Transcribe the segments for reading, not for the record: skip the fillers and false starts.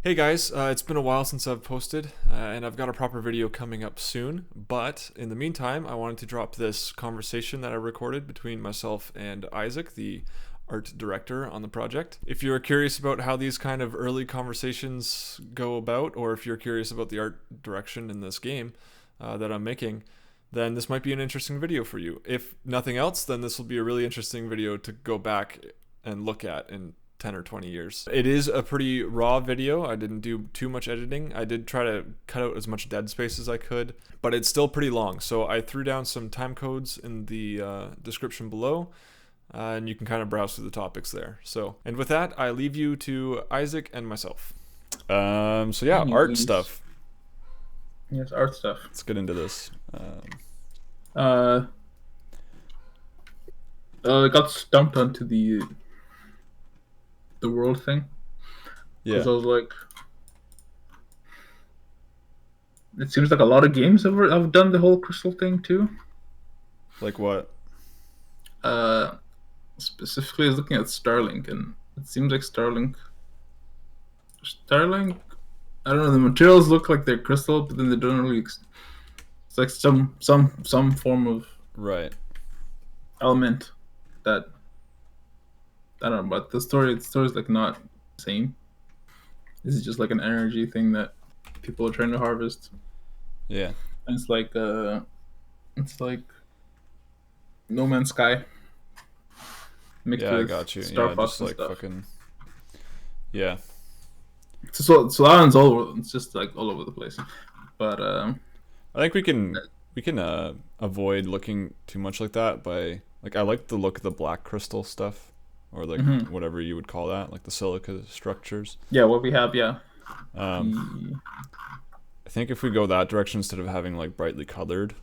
Hey guys, it's been a while since I've posted, and I've got a proper video coming up soon. But in the meantime, I wanted to drop this conversation that I recorded between myself and Isaac, the art director on the project. If you're curious about how these kind of early conversations go about, or if you're curious about the art direction in this game that I'm making, then this might be an interesting video for you. If nothing else, then this will be a really interesting video to go back and look at in 10 or 20 years. It is a pretty raw video. I didn't do too much editing. I did try to cut out as much dead space as I could, but it's still pretty long. So I threw down some time codes in the description below, and you can kind of browse through the topics there. So, and with that, I leave you to Isaac and myself. So yeah, art stuff. Yes, art stuff. Let's get into this. I got stumped onto the world thing Yeah. because I was like, it seems like a lot of games have done the whole crystal thing too. Like what? Specifically, I was looking at Starlink, and it seems like Starlink. I don't know. The materials look like they're crystal, but then they don't really. It's like some form of Right. element that I don't know. But the story's like not the same. This is just like an energy thing that people are trying to harvest. Yeah. And it's like No Man's Sky mixed Yeah, I with got you. Star Yeah, Fox just and like stuff. fucking. Yeah. So that one's all over. It's just like all over the place. But I think we can avoid looking too much like that by like I like the look of the black crystal stuff, or like whatever you would call that, like the silica structures. yeah, what we have, yeah. Um, I think if we go that direction instead of having like brightly colored,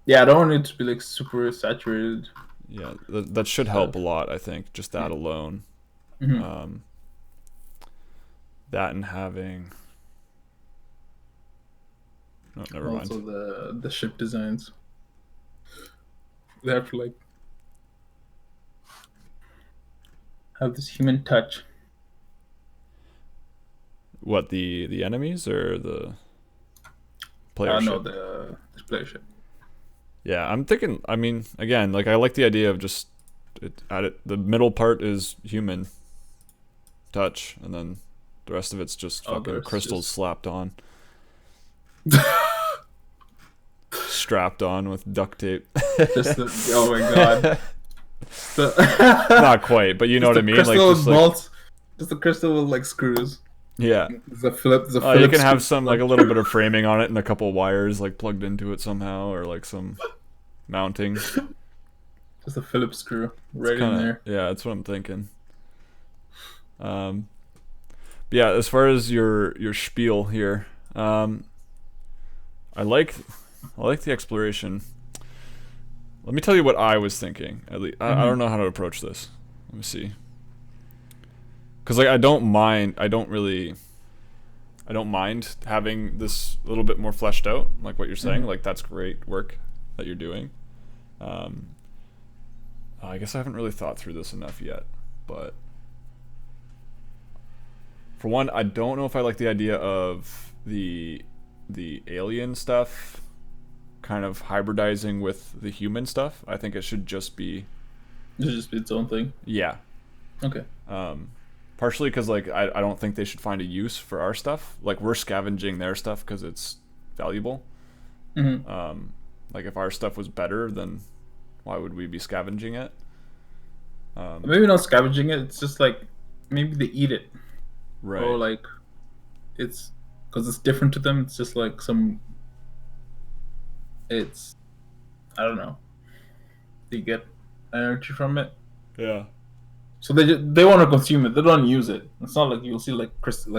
Yeah, I don't want it to be like super saturated. yeah, that should help a lot. I think just that alone. Mhm. That and having. Oh, never mind. Also the ship designs. They have to like have this human touch. What the enemies or the player No, ship? the player ship. Yeah, I'm thinking. I mean, again, like I like the idea of just the middle part is human touch, and then the rest of it's just fucking crystals slapped on, strapped on with duct tape. Oh my god. Not quite, but you know what I mean. Like just bolts, just the crystal with like screws. Yeah. The Phillips. You can have some like a little bit of framing on it and a couple wires like plugged into it somehow, or like some mounting. Just a Phillips screw right kinda, in there. Yeah, that's what I'm thinking. Yeah, as far as your spiel here, I like the exploration. Let me tell you what I was thinking. At least I don't know how to approach this. Let me see. Because like I don't mind having this a little bit more fleshed out, like what you're saying. Like that's great work that you're doing. I guess I haven't really thought through this enough yet, but for one, I don't know if I like the idea of the alien stuff kind of hybridizing with the human stuff. I think it should just be Its own thing. Yeah. Okay. Partially because like I don't think they should find a use for our stuff. Like we're scavenging their stuff because it's valuable. Like if our stuff was better, then why would we be scavenging it? Maybe not scavenging it. It's just like maybe they eat it, Right. or like it's because it's different to them. It's just like it's I don't know. They get energy from it. Yeah. So they want to consume it. They don't use it. It's not like you'll see like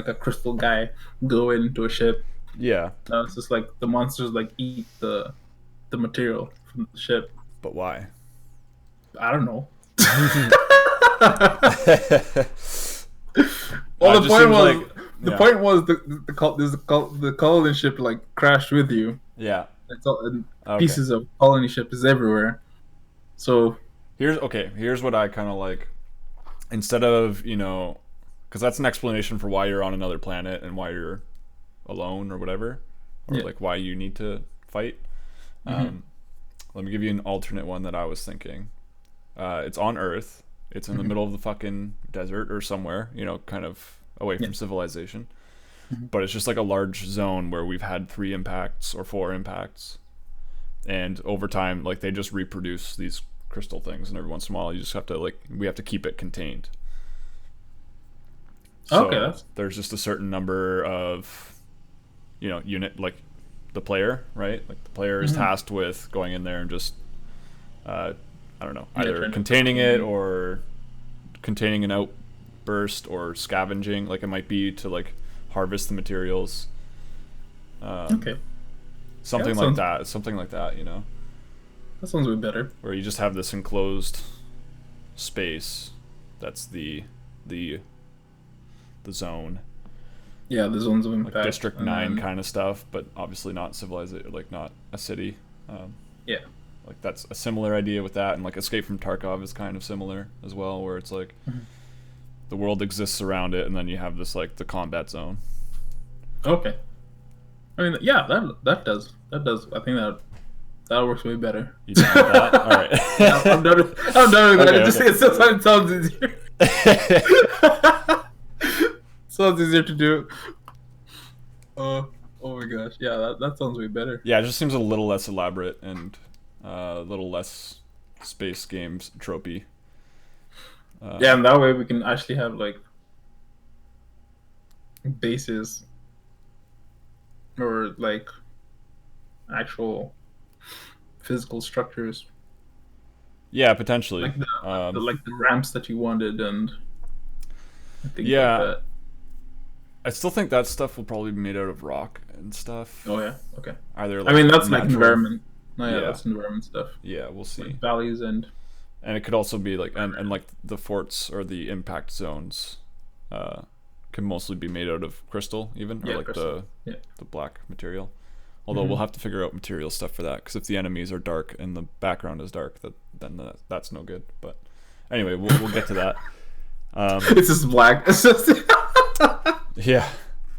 a crystal guy go into a ship. Yeah. No, it's just like the monsters like eat the material from the ship. But why? I don't know. Well, the point was the colony ship like crashed with you. Yeah. It's all, and pieces of colony ship is everywhere. So here's what I kind of like. Instead of because that's an explanation for why you're on another planet and why you're alone or whatever, or Yeah. like why you need to fight. Mm-hmm. Let me give you an alternate one that I was thinking. It's on Earth. It's in the middle of the fucking desert or somewhere, you know, kind of away from civilization. But it's just like a large zone where we've had 3 impacts or 4 impacts. And over time, like, they just reproduce these crystal things, and every once in a while you just have to, like, we have to keep it contained. So Okay. there's just a certain number of, you know, unit, like the player, right? Like the player is tasked with going in there and just, I don't know, either containing it or containing an outburst or scavenging. Like, it might be to like harvest the materials. Okay. Something like that. Something like that, you know? That sounds way better. Where you just have this enclosed space that's the zone. Yeah, the zones of impact. Like District 9 kind of stuff, but obviously not civilized, like not a city. Yeah. Like, that's a similar idea with that, and like Escape from Tarkov is kind of similar as well, where it's like the world exists around it, and then you have this, like, the combat zone. Okay. I mean, yeah, that does. I think that works way better. You done with that? All right. Yeah, I'm done with that. Okay, It still sounds easier. Sounds easier to do. Oh my gosh. Yeah, that sounds way better. Yeah, it just seems a little less elaborate and a little less space games tropey. Yeah, and that way we can actually have like bases or like actual physical structures, Yeah, potentially. like the ramps that you wanted and things Yeah. like that. I still think that stuff will probably be made out of rock and stuff. Oh yeah, okay. Either, I like, mean, that's like natural- environment. No, yeah, Yeah. that's environment stuff. Yeah, we'll see. Like valleys and And it could also be like, and like the forts or the impact zones can mostly be made out of crystal, even, or like crystal. the black material. Although we'll have to figure out material stuff for that, because if the enemies are dark and the background is dark, that's no good. But anyway, we'll get to that. It's just black. It's just Yeah.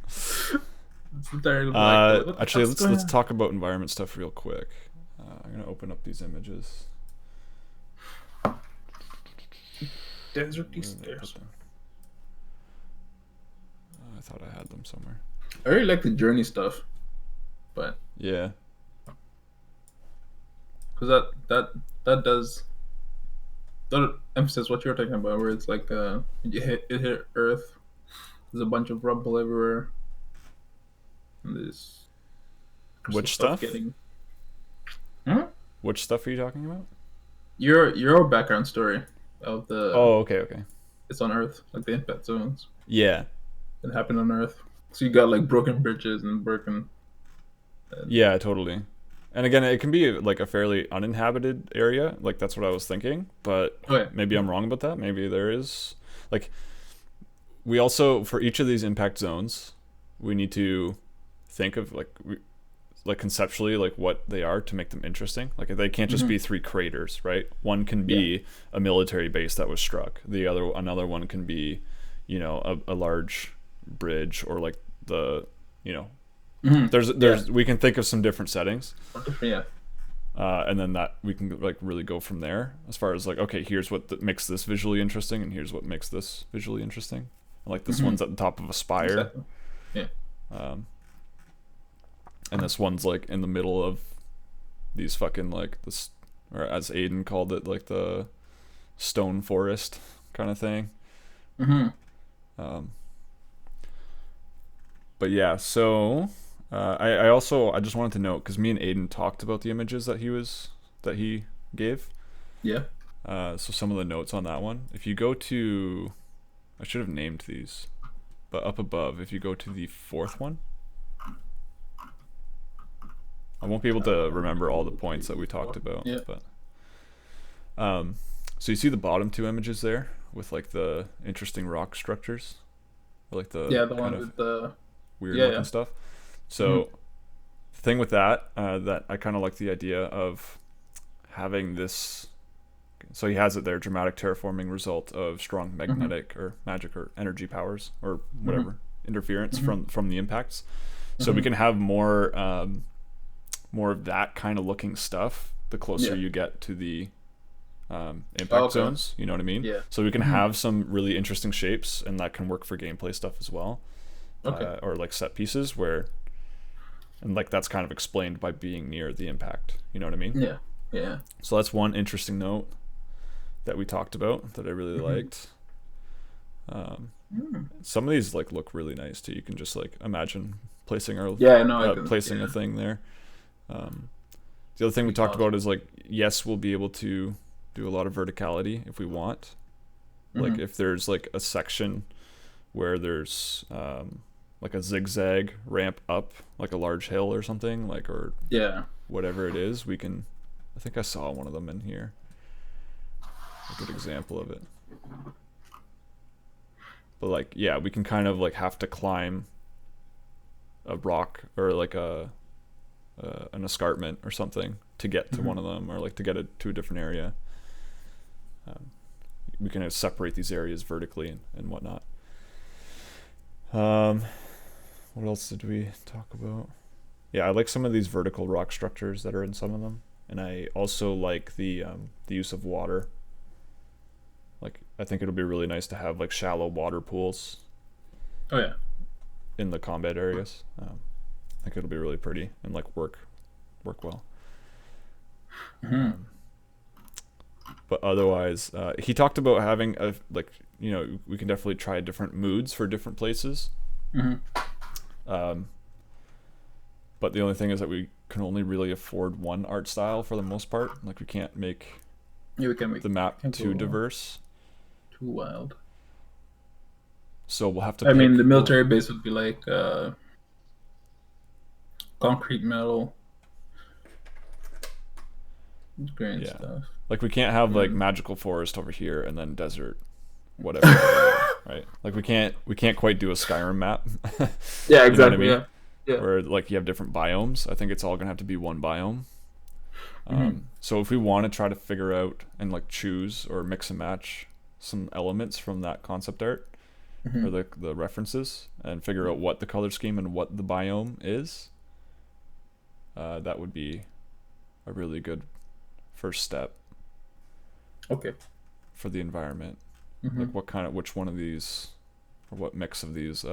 it's entirely black. Actually, let's talk about environment stuff real quick. I'm gonna open up these images. Desert stairs. I thought I had them somewhere. I really like the journey stuff, but Yeah. because that does that emphasizes what you're talking about, where it's like you hit Earth, there's a bunch of rubble everywhere, and there's Which stuff? getting Which stuff are you talking about? your background story of the Oh, okay. it's on Earth, like the impact zones. Yeah. It happened on Earth, so you got like broken bridges and broken. Yeah, totally. And again, it can be like a fairly uninhabited area. Like, that's what I was thinking. But maybe I'm wrong about that. Maybe there is. Like, we also, for each of these impact zones, we need to think of like conceptually, like, what they are to make them interesting. Like, they can't just be 3 craters, right? One can be a military base that was struck. Another one can be, you know, a large bridge, or like the, you know, we can think of some different settings. Yeah. And then that we can like really go from there as far as like, okay, here's what makes this visually interesting, and here's what makes this visually interesting. Like, this one's at the top of a spire. Exactly. Yeah. And this one's like in the middle of these fucking, like, this, or as Aiden called it, like the stone forest kind of thing. But yeah, so I just wanted to note, because me and Aiden talked about the images that he gave. Yeah. So some of the notes on that one. If you go to, I should have named these, but up above, if you go to the 4th one, I won't be able to remember all the points that we talked about. Yeah. But so you see the bottom 2 images there with like the interesting rock structures, or like the one with the weird looking stuff. So the thing with that, that I kind of like the idea of having this So he has it there: dramatic terraforming result of strong magnetic or magic or energy powers or whatever interference from the impacts. So we can have more of that kind of looking stuff the closer you get to the impact zones. You know what I mean? Yeah. So we can have some really interesting shapes, and that can work for gameplay stuff as well. Or like set pieces where, and like that's kind of explained by being near the impact. You know what I mean? Yeah. Yeah. So that's one interesting note that we talked about that I really liked. Some of these like look really nice too. You can just like imagine placing a thing there. The other thing we talked about is like, yes, we'll be able to do a lot of verticality if we want. Like if there's like a section where there's like a zigzag ramp up, like a large hill or something, like, or whatever it is, we can. I think I saw one of them in here. A good example of it. But like, yeah, we can kind of like have to climb a rock or like an escarpment or something to get to one of them, or like to get it to a different area. We can separate these areas vertically and whatnot. What else did we talk about? Yeah, I like some of these vertical rock structures that are in some of them, and I also like the use of water. Like, I think it'll be really nice to have like shallow water pools. Oh yeah. In the combat areas, I think it'll be really pretty and like work well. But otherwise, he talked about having a we can definitely try different moods for different places. But the only thing is that we can only really afford one art style for the most part. Like we can't make the map too diverse, too wild. So we'll have to. I mean, the military base would be like concrete, metal, grain stuff. Like we can't have like magical forest over here and then desert, whatever. Right? Like we can't quite do a Skyrim map. Yeah, exactly. You know what I mean? Yeah. Where like you have different biomes. I think it's all gonna have to be one biome. So if we want to try to figure out and like choose or mix and match some elements from that concept art or the references and figure out what the color scheme and what the biome is, that would be a really good first step. Okay. For the environment, like which one of these or what mix of these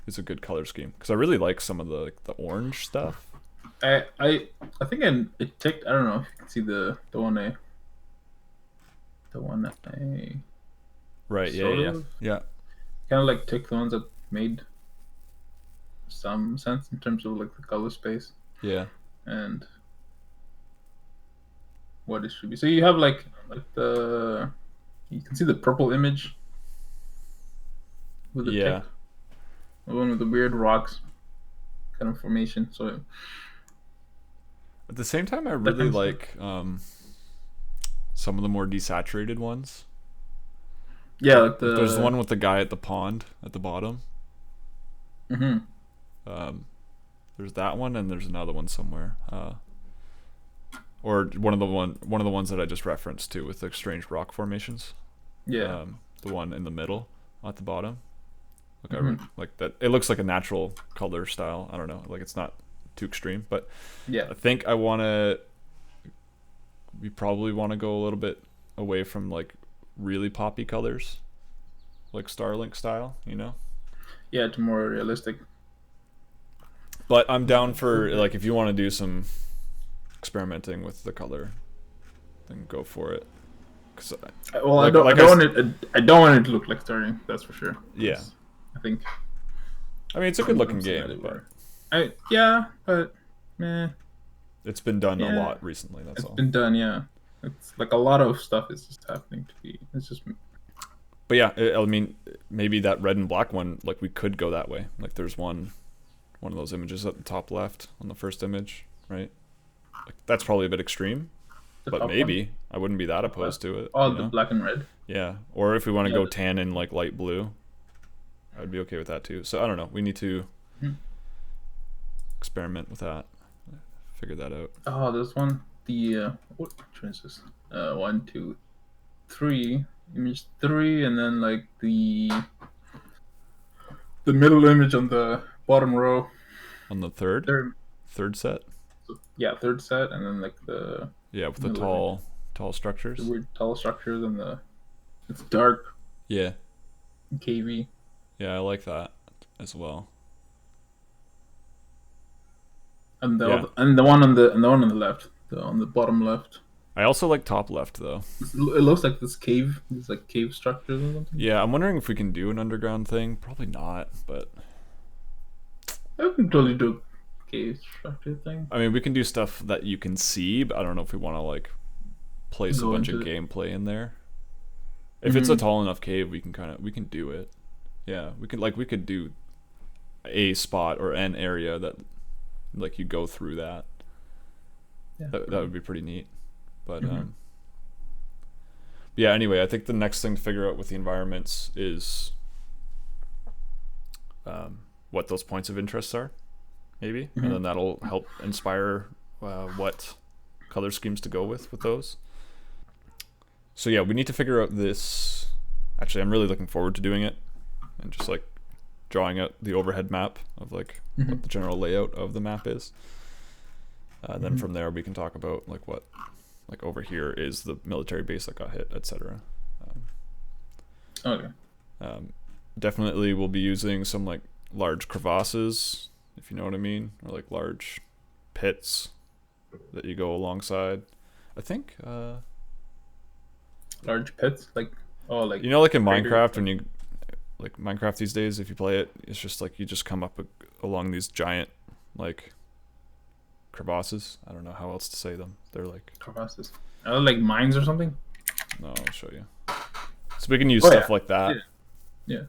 is a good color scheme, because I really like some of the orange stuff. I think it ticked. I don't know if you can see the one I right yeah kind of like tick the ones that made some sense in terms of like the color space and what it should be. So you have like you can see the purple image with the tick, the one with the weird rocks kind of formation. So at the same time, I really like some of the more desaturated ones. Yeah, like there's the one with the guy at the pond at the bottom. There's that one, and there's another one somewhere. Or one of the ones that I just referenced too, with the strange rock formations. Yeah. The one in the middle at the bottom. Like that. It looks like a natural color style. I don't know. Like it's not too extreme, but yeah, I think we probably want to go a little bit away from like really poppy colors, like Starlink style, you know? Yeah, to more realistic. But I'm down for like if you want to do some experimenting with the color, then go for it. I don't want it to look like Starlink. That's for sure. Yeah, I think. I mean, it's a good looking game, but it's been done a lot recently. It's been done. Yeah, it's like a lot of stuff is just happening to be. It's just. But yeah, I mean, maybe that red and black one, like we could go that way. Like there's one of those images at the top left on the first image, right? Like, that's probably a bit extreme, but maybe I wouldn't be that opposed to it. Oh, the black and red. Yeah, or if we want to go tan and like light blue, I would be okay with that too. So I don't know. We need to experiment with that. Figure that out. Oh, there's one. The what is this? One, two, three. Image three, and then like the middle image on the bottom row. On the third Third, set. yeah, third set, and then like the Yeah, with the middle image. tall The structures. weird tall structures and it's dark, Yeah. cavey. Yeah, I like that as well. And Yeah. and the one on the left, on the bottom left. I also like top left though. It looks like this like cave structures or something. Yeah, I'm wondering if we can do an underground thing. Probably not, but I can totally do a cave structure thing. I mean, we can do stuff that you can see, but I don't know if we want to like place a bunch of gameplay in there. If it's a tall enough cave, we can do it. Yeah, we could do a spot or an area that like you go through that. Yeah, that would be pretty neat. But yeah, anyway, I think the next thing to figure out with the environments is what those points of interest are, maybe, and then that'll help inspire what color schemes to go with those. So yeah, we need to figure out this. Actually, I'm really looking forward to doing it and just like drawing out the overhead map of like what the general layout of the map is. Then from there we can talk about like what like over here is the military base that got hit, etc. Okay. Definitely we'll be using some like large crevasses, if you know what I mean, or like large pits that you go alongside. I think large pits, like you know, like in Minecraft, when you like Minecraft these days, if you play it, it's just like you just come up along these giant like crevasses. I don't know how else to say them. They're like crevasses. Are they like mines or something? No, I'll show you. So we can use stuff like that. Yeah.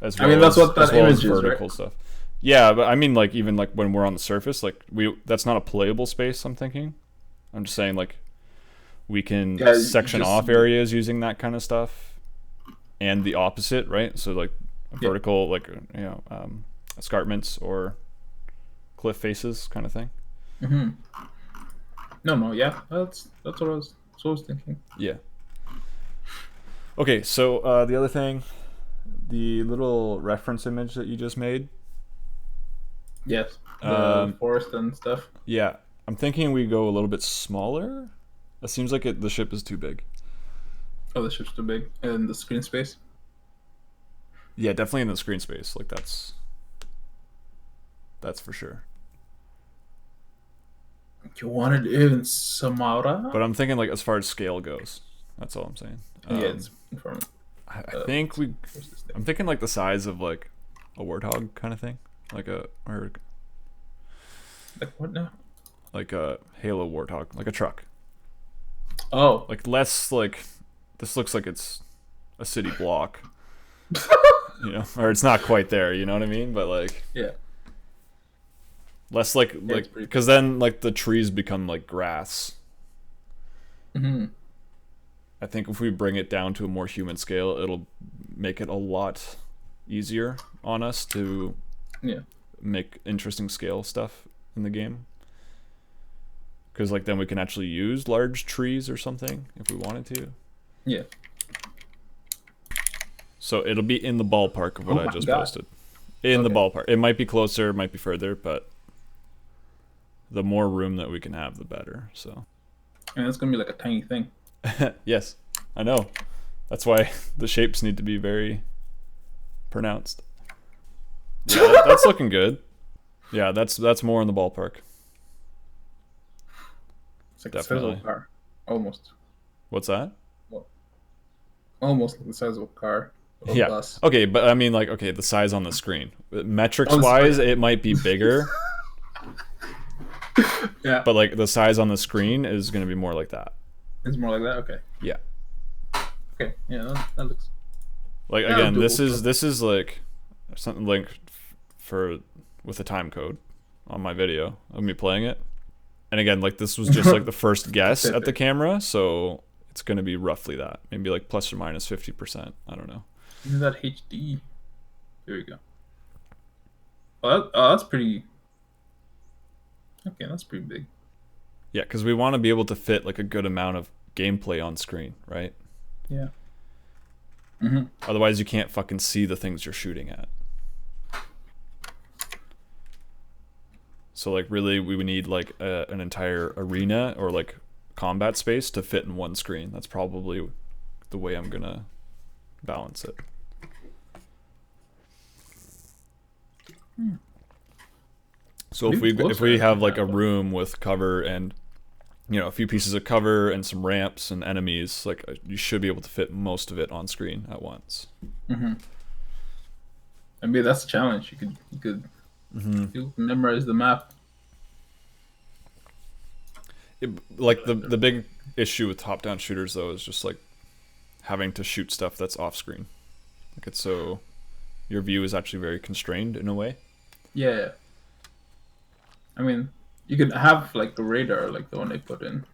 As well, I mean, that's what that image is, vertical stuff. Yeah, but I mean, like even like when we're on the surface, like that's not a playable space. I'm thinking. I'm just saying like we can section off areas using that kind of stuff, and the opposite, right? So like vertical, like escarpments or cliff faces, kind of thing. No, yeah, that's what I was thinking. Yeah. Okay, so the other thing, the little reference image that you just made. Yes, the forest and stuff. Yeah, I'm thinking we go a little bit smaller. It seems like the ship is too big. Oh, the ship's too big, and the screen space. Yeah, definitely in the screen space. Like that's for sure. You wanted it in Samara? But I'm thinking like as far as scale goes. That's all I'm saying. Yeah, it's from. I think I'm thinking like the size of like a warthog kind of thing, like like what now? Like a Halo warthog, like a truck. Oh, like less like this looks like it's a city block. You know, or it's not quite there. You know what I mean? But like less like because then like the trees become like grass. I think if we bring it down to a more human scale, it'll make it a lot easier on us to make interesting scale stuff in the game. Because like then we can actually use large trees or something if we wanted to. Yeah. So it'll be in the ballpark of what I just posted. In the ballpark. It might be closer, it might be further, but the more room that we can have, the better. So. And it's gonna be like a tiny thing. Yes, I know. That's why the shapes need to be very pronounced. Yeah, that's looking good. Yeah, that's more in the ballpark. It's like definitely. The size of a car. Almost. What's that? Well, almost like the size of a car. Yeah. Bus. Okay, but I mean, like, okay, the size on the screen. Metrics-wise, it might be bigger. Yeah. But like the size on the screen is going to be more like that. It's more like that. Okay. Yeah. Okay. Yeah, that looks. Like again, this is like something linked with a time code on my video of me playing it. And again, like this was just like the first guess at the camera, so it's going to be roughly that. Maybe like plus or minus 50%. I don't know. Isn't that HD? There we go. Oh, that's pretty. Okay, that's pretty big. Yeah, because we want to be able to fit like a good amount of gameplay on screen, right? Yeah. Otherwise, you can't fucking see the things you're shooting at. So like really we would need like an entire arena or like combat space to fit in one screen. That's probably the way I'm gonna balance it. So if we have like a room with cover and a few pieces of cover and some ramps and enemies, like you should be able to fit most of it on screen at once. I mean, that's a challenge. You could memorize the map. Like the big issue with top-down shooters though is just like having to shoot stuff that's off screen. Like it's so your view is actually very constrained in a way. Yeah. I mean, you could have like the radar, like the one they put in.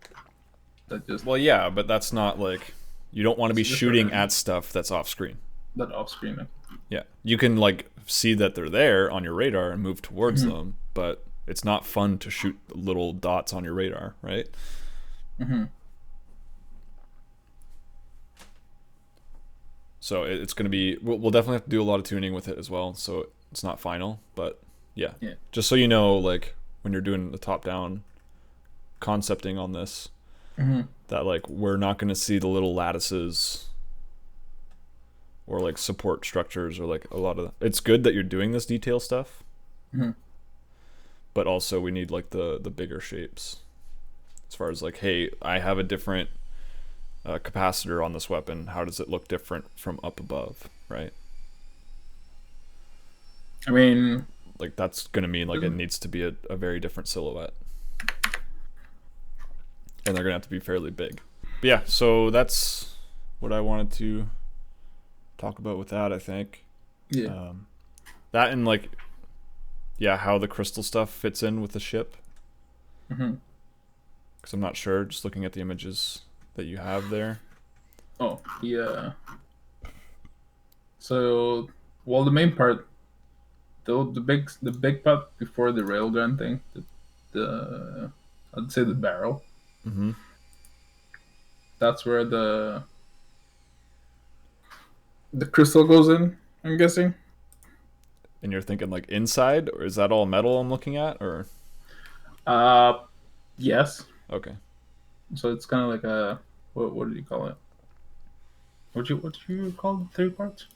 That just well, yeah, but that's not like you don't want to be shooting at stuff that's off screen. That off screen. Yeah, you can like see that they're there on your radar and move towards them, but it's not fun to shoot little dots on your radar, right? So it's going to be we'll definitely have to do a lot of tuning with it as well, so it's not final, but yeah. Just so you know, like when you're doing the top down concepting on this, that like we're not going to see the little lattices or like support structures or like a lot of it's good that you're doing this detail stuff, but also we need like the bigger shapes as far as like, hey, I have a different capacitor on this weapon, how does it look different from up above, right? I mean, like that's gonna mean like it needs to be a very different silhouette, and they're gonna have to be fairly big. But yeah, so that's what I wanted to talk about with that, I think. That and like how the crystal stuff fits in with the ship, because I'm not sure just looking at the images that you have there. Oh yeah. So the main part, the big part before the railgun thing, the I'd say the barrel. That's where the crystal goes in, I'm guessing. And you're thinking like inside, or is that all metal I'm looking at, or? Yes. Okay. So it's kind of like a what do you call it? What do you call the three parts?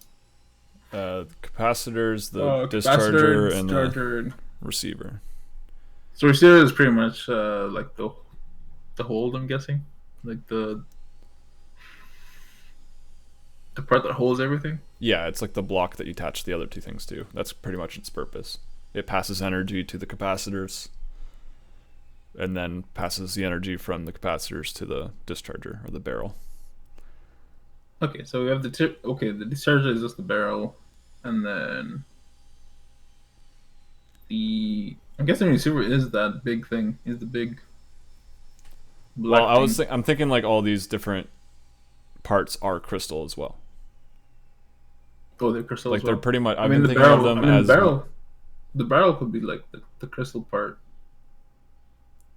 Capacitors, the discharger, and the receiver. So receiver is pretty much like the hold, I'm guessing, like the part that holds everything. Yeah, it's like the block that you attach the other two things to. That's pretty much its purpose. It passes energy to the capacitors, and then passes the energy from the capacitors to the discharger or the barrel. Okay, so we have the discharger is just the barrel, and then I'm guessing receiver is that big thing. Is the big. Well, I'm thinking like all these different parts are crystal as well. Oh, they're crystal. Like as well. they're pretty much. I've been thinking of them as the barrel could be like the crystal part.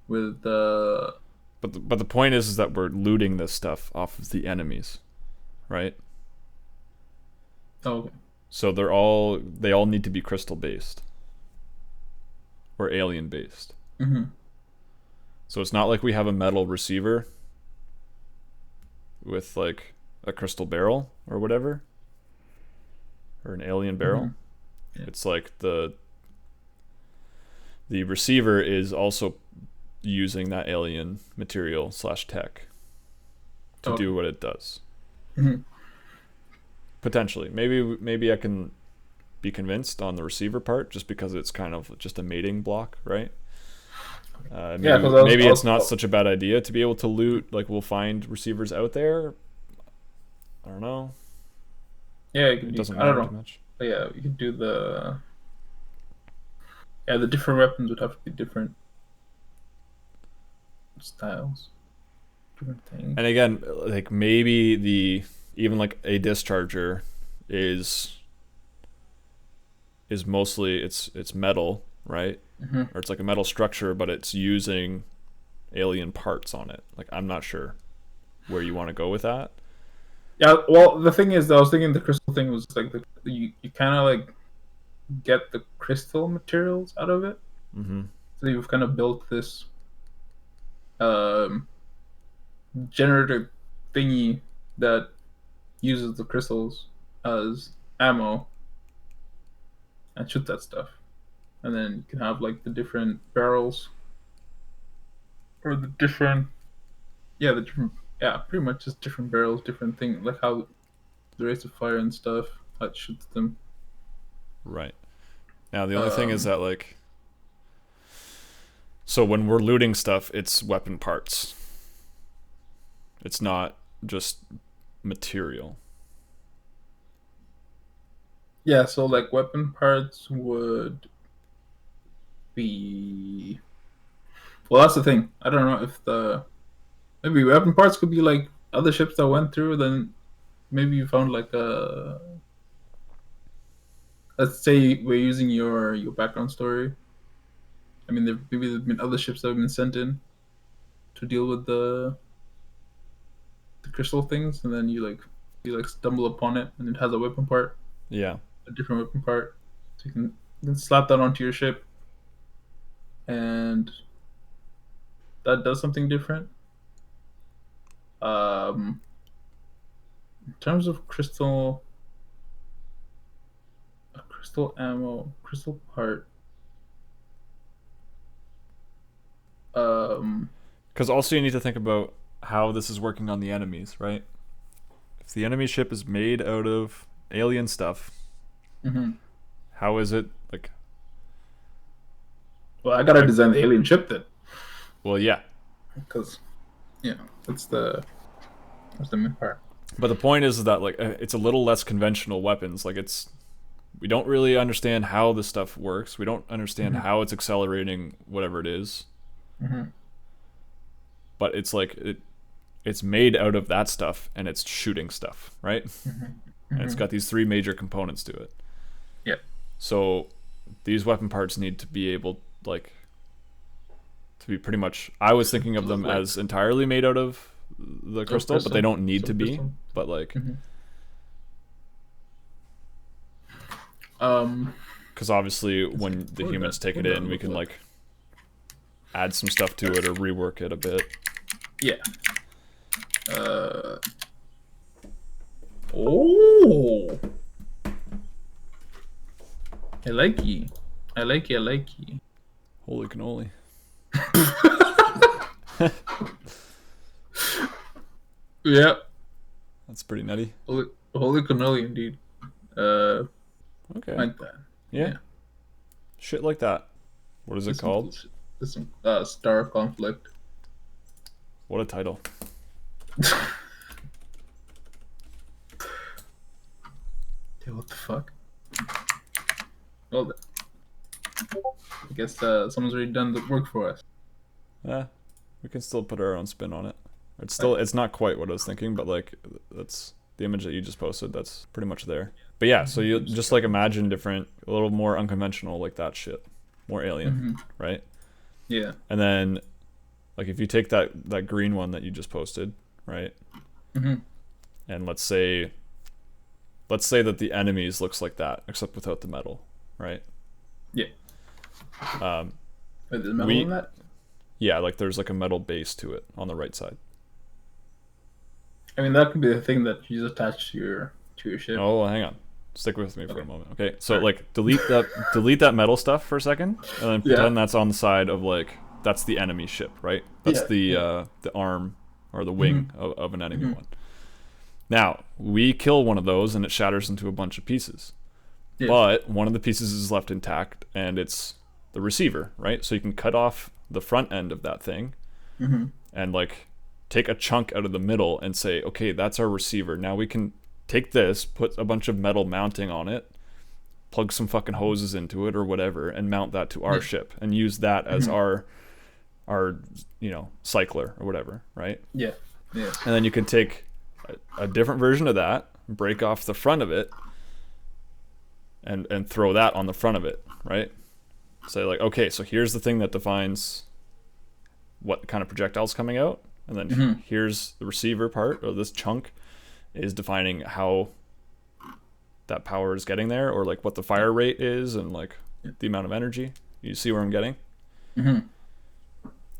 With the. But the point is that we're looting this stuff off of the enemies, right? Oh, okay. So they all need to be crystal based or alien based. So it's not like we have a metal receiver with like a crystal barrel or whatever, or an alien barrel. Yeah. It's like the receiver is also using that alien material / tech to do what it does. Potentially, maybe I can be convinced on the receiver part just because it's kind of just a mating block, right? Maybe it's not such a bad idea to be able to loot. Like we'll find receivers out there. I don't know. Yeah, it doesn't matter too much. But yeah, you could do the different weapons would have to be different styles, different things. And again, like maybe even like a discharger is mostly it's metal, right? Or it's like a metal structure, but it's using alien parts on it. Like, I'm not sure where you want to go with that. Yeah, well, the thing is, I was thinking the crystal thing was like you kind of like get the crystal materials out of it. Mm-hmm. So you've kind of built this um, generator thingy that uses the crystals as ammo and shoot that stuff. And then you can have like the different barrels or the different, the different, pretty much just different barrels, different things, like how the rates of fire and stuff, how it shoots them. Right. Now, the only thing is Um, that, like, so when we're looting stuff, it's weapon parts. It's not just material. yeah, so like weapon parts would be. Well, that's the thing. I don't know if maybe weapon parts could be like other ships that went through. Then maybe you found like a. Let's say we're using your background story. I mean, maybe there've been other ships that have been sent in to deal with the crystal things, and then you stumble upon it, and it has a weapon part, Yeah. a different weapon part, so you can then slap that onto your ship, and that does something different. Um, in terms of crystal ammo, crystal part. Um, Because also you need to think about how this is working on the enemies, right? If the enemy ship is made out of alien stuff, mhm. how is it like? Well, I gotta design the alien ship then, Well, yeah. because that's the main part. But the point is that, like, it's a little less conventional weapons. Like, we don't really understand how this stuff works. We don't understand Mhm. how it's accelerating whatever it is. Mhm. But it's like it's made out of that stuff and it's shooting stuff, right? Mhm. And it's Mhm. got these three major components to it. Yeah. So these weapon parts need to be able, like, to be pretty much. I was thinking of them Like as entirely made out of the crystal, but they don't need to be. Crystal. But like, Mhm. Um, because obviously when the what would humans that take what it would that in, we look can like? like add some stuff to it or rework it a bit. Yeah. Uh. Oh, I like you. I like you. I like you. Holy cannoli! Yeah. That's pretty nutty. Holy cannoli, indeed. Uh, Okay. like that. Yeah. Yeah. Shit like that. What is it There's some called? cool shit. There's some star conflict. What a title. Dude, what the fuck? Well, I guess someone's already done the work for us. Yeah. We can still put our own spin on it. Like, It's not quite what I was thinking, but like that's the image that you just posted. That's pretty much there. But yeah, so you just like imagine different, a little more unconventional, like that shit, more alien, mm-hmm. right? Yeah. And then, like, if you take that green one that you just posted, right? Mm-hmm. And let's say that the enemies looks like that, except without the metal, right? Yeah. Um, Wait, there's metal in that? Yeah, like there's like a metal base to it on the right side. I mean, that could be the thing that you just attach to your ship. Oh, hang on. Stick with me for a moment. Okay, so Alright. like delete that metal stuff for a second, and then pretend Yeah. that's on the side of, like, that's the enemy ship, right? That's Yeah. the arm or the wing Mm-hmm. of an enemy Mm-hmm. one. Now we kill one of those and it shatters into a bunch of pieces, Yeah. but one of the pieces is left intact, and it's the receiver, right? So you can cut off the front end of that thing Mm-hmm. and like take a chunk out of the middle and say, okay, that's our receiver. Now we can take this, put a bunch of metal mounting on it, plug some fucking hoses into it or whatever, and mount that to our ship and use that as our cycler or whatever, right? Yeah. Yeah. And then you can take a different version of that, break off the front of it, and throw that on the front of it, right? Say, like, okay, so here's the thing that defines what kind of projectiles coming out, and then Mhm. here's the receiver part, or this chunk is defining how that power is getting there, or like what the fire rate is, and like the amount of energy. You see where I'm getting? Mhm.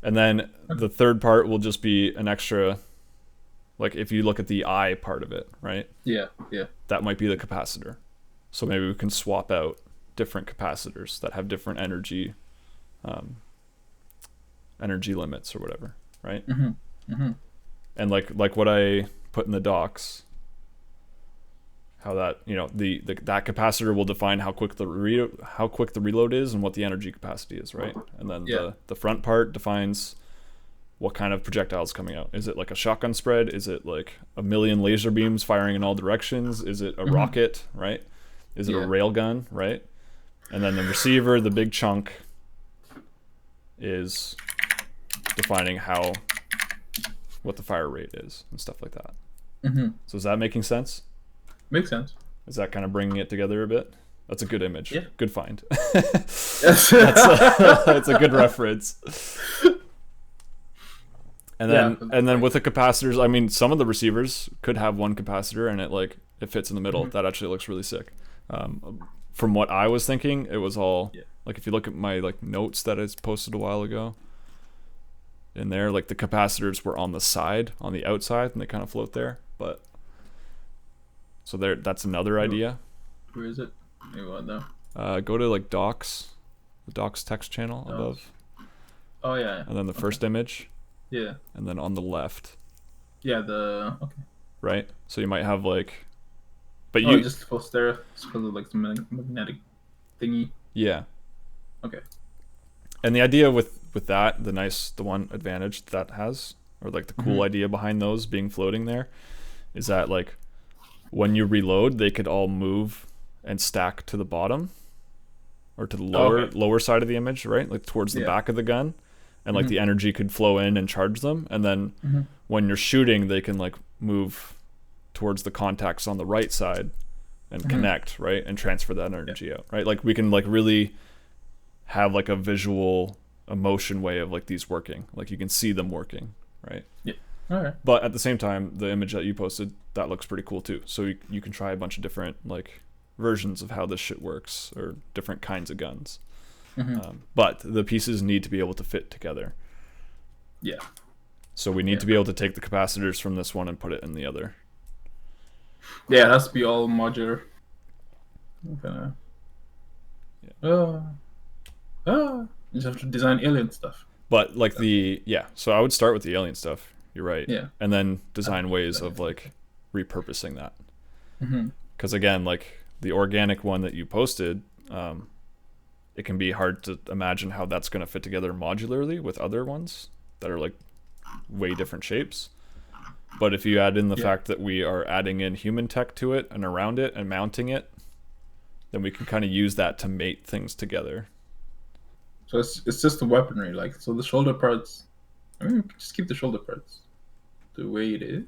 And then the third part will just be an extra, like if you look at the I part of it, right? Yeah. Yeah. That might be the capacitor. So maybe we can swap out different capacitors that have different energy limits or whatever, right? Mhm. Mhm. And like what I put in the docs, how that, you know, that capacitor will define how quick the reload is and what the energy capacity is, right? And then Yeah. the front part defines what kind of projectile is coming out. Is it like a shotgun spread? Is it like a million laser beams firing in all directions? Is it a rocket, right? Is it a rail gun, right? And then the receiver, the big chunk, is defining what the fire rate is and stuff like that. Mhm. So is that making sense? Makes sense. Is that kind of bringing it together a bit? That's a good image. Yeah. Good find. Yes. That's a good reference. And then with the capacitors, I mean, some of the receivers could have one capacitor and it fits in the middle. That actually looks really sick. From what I was thinking, it was all like, if you look at my like notes that I posted a while ago, in there, like the capacitors were on the side, on the outside, and they kind of float there. But so that's another idea. Where is it? Maybe what now? Go to like docs, the docs text channel above. Oh yeah. And then the first image. Yeah. And then on the left. Yeah. Okay. Right. So you might have like, but you just full stereo because of like the magnetic thingy. Yeah. Okay. And the idea with that, the one advantage that has, or like the cool idea behind those being floating there, is that like when you reload, they could all move and stack to the bottom or to the lower side of the image, right? Like towards the back of the gun, and like the energy could flow in and charge them. And then when you're shooting, they can like move towards the contacts on the right side and connect, right? And transfer that energy out, right? Like we can like really have like a visual emotion way of like these working, like you can see them working, right? Yeah. All right. But at the same time, the image that you posted, that looks pretty cool too. So you can try a bunch of different like versions of how this shit works, or different kinds of guns. But the pieces need to be able to fit together. Yeah. So we need to be able to take the capacitors from this one and put it in the other. Yeah, it has to be all modular. Okay. You just have to design alien stuff. But like so I would start with the alien stuff. You're right. Yeah. And then design ways of like repurposing that. Because again, like the organic one that you posted, it can be hard to imagine how that's going to fit together modularly with other ones that are like way different shapes. But if you add in the fact that we are adding in human tech to it and around it and mounting it, then we can kind of use that to mate things together. So it's just the weaponry, like, so the shoulder parts, I mean, just keep the shoulder parts the way it is.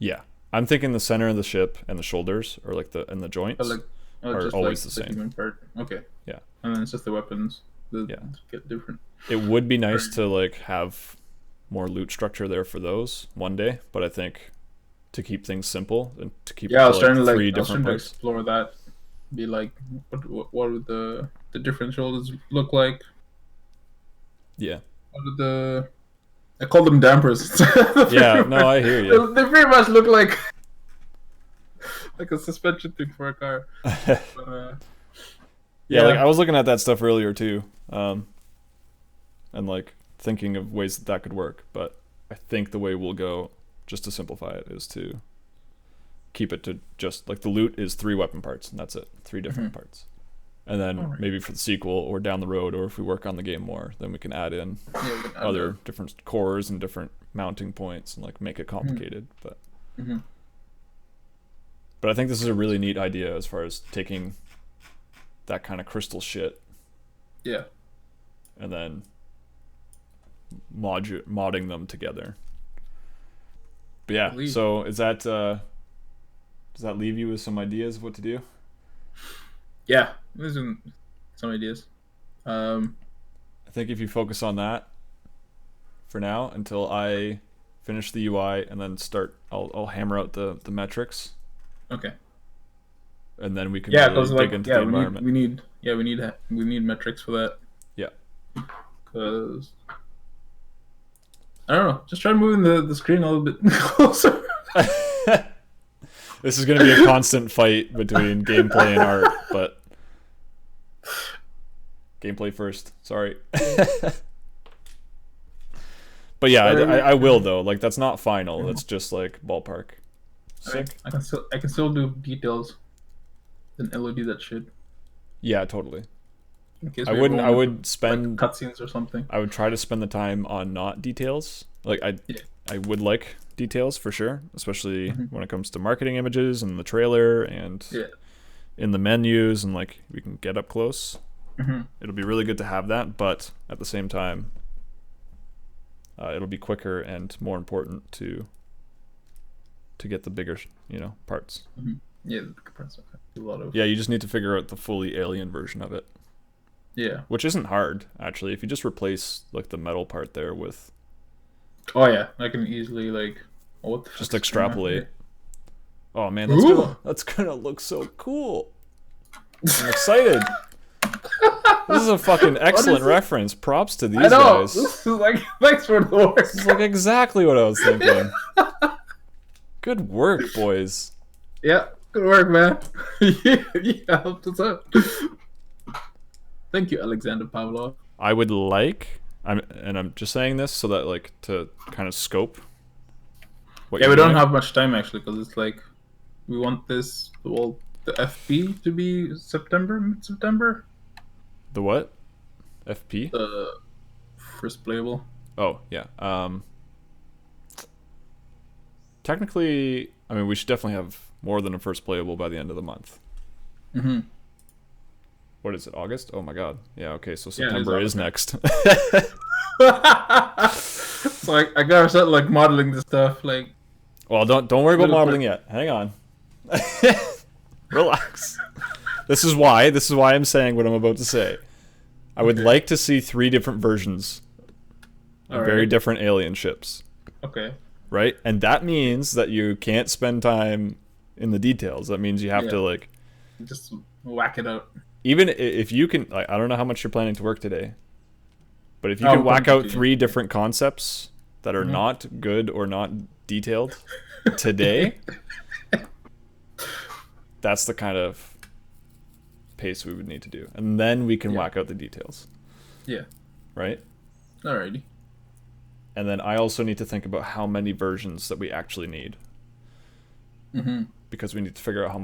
Yeah, I'm thinking the center of the ship and the shoulders, or like the joints, are always the same. Human part. Okay. Yeah. And then it's just the weapons that get different. It would be nice to like have more loot structure there for those one day, but I think to keep things simple and to keep I was trying to three different parts. Explore that. Be like, what would the different shoulders look like? Yeah. What would I call them dampers. Yeah, no, I hear you. They pretty much look like a suspension thing for a car. But, yeah, like I was looking at that stuff earlier too, and like thinking of ways that could work. But I think the way we'll go, just to simplify it, is to keep it to just like the loot is 3 weapon parts, and that's it, 3 different parts. And then maybe for the sequel or down the road, or if we work on the game more, then we can add in other different cores and different mounting points and like make it complicated. But I think this is a really neat idea as far as taking that kind of crystal shit, and then modding them together. But yeah, so is that does that leave you with some ideas of what to do? Yeah, there's some ideas. I think if you focus on that, for now until I finish the UI and then start. I'll hammer out the metrics, Okay. and then we can Yeah, really because like dig into the environment. we need metrics for that. Yeah. Because I don't know, just try moving the screen a little bit closer. This is going to be a constant fight between gameplay and art, but gameplay first. Sorry. But yeah, I will though. Like that's not final. That's just like ballpark. Sick. I can still do details. An LOD that shit. Yeah, totally. In case I we wouldn't. ever I want would to, spend like, cutscenes or something. I would try to spend the time on not details. Like I would like details for sure, especially when it comes to marketing images and the trailer and in the menus and like we can get up close. It'll be really good to have that, but at the same time, it'll be quicker and more important to get the bigger, parts. Yeah, the parts. A lot of. Yeah, you just need to figure out the fully alien version of it. Yeah. Which isn't hard, actually. If you just replace like the metal part there with. Oh yeah, I can easily like. Oh, what the just extrapolate. Oh man, that's gonna look so cool. I'm excited. This is a fucking excellent reference. Props to these guys. This is like thanks for the work. This is like exactly what I was thinking. Good work, boys. Yeah, good work, man. You helped us out. Thank you, Alexander Pavlov. I would like, I'm just saying this so that like to kind of scope. We don't have much time actually because it's like we want the FP to be mid-September. The what? FP? The first playable. Oh yeah. Technically, I mean, we should definitely have more than a first playable by the end of the month. What is it? August? Oh my god. Yeah. Okay. So September is next. So I gotta start like modeling this stuff. Like, well, don't worry about modeling yet. Hang on. Relax. This is why I'm saying what I'm about to say. I would like to see 3 different versions of very different alien ships. Okay. Right? And that means that you can't spend time in the details. That means you have to like just whack it out. Even if you can, like, I don't know how much you're planning to work today, but if you can whack out 3 different concepts that are not good or not detailed today, that's the kind of pace we would need to do. And then we can whack out the details. Yeah. Right? Alrighty. And then I also need to think about how many versions that we actually need. Because we need to figure out how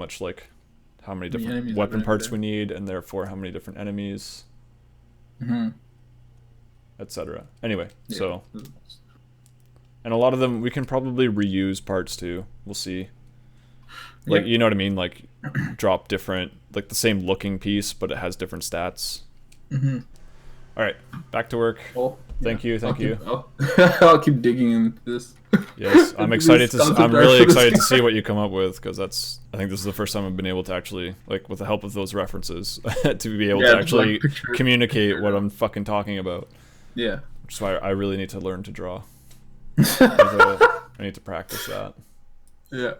many different weapon parts we need, and therefore how many different enemies, etc. Anyway, so... And a lot of them, we can probably reuse parts too. We'll see. Like, you know what I mean? Like, drop different... Like, the same looking piece, but it has different stats. Alright, back to work. Thank you. I'll keep digging into this. Yes, I'm excited I'm really excited to see what you come up with, because I think this is the first time I've been able to actually, like, with the help of those references, to be able to actually communicate what I'm fucking talking about. Yeah. Which is why I really need to learn to draw. I need to practice that. Yeah.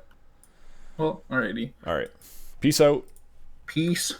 Well, alrighty. Alright. Peace out. Peace.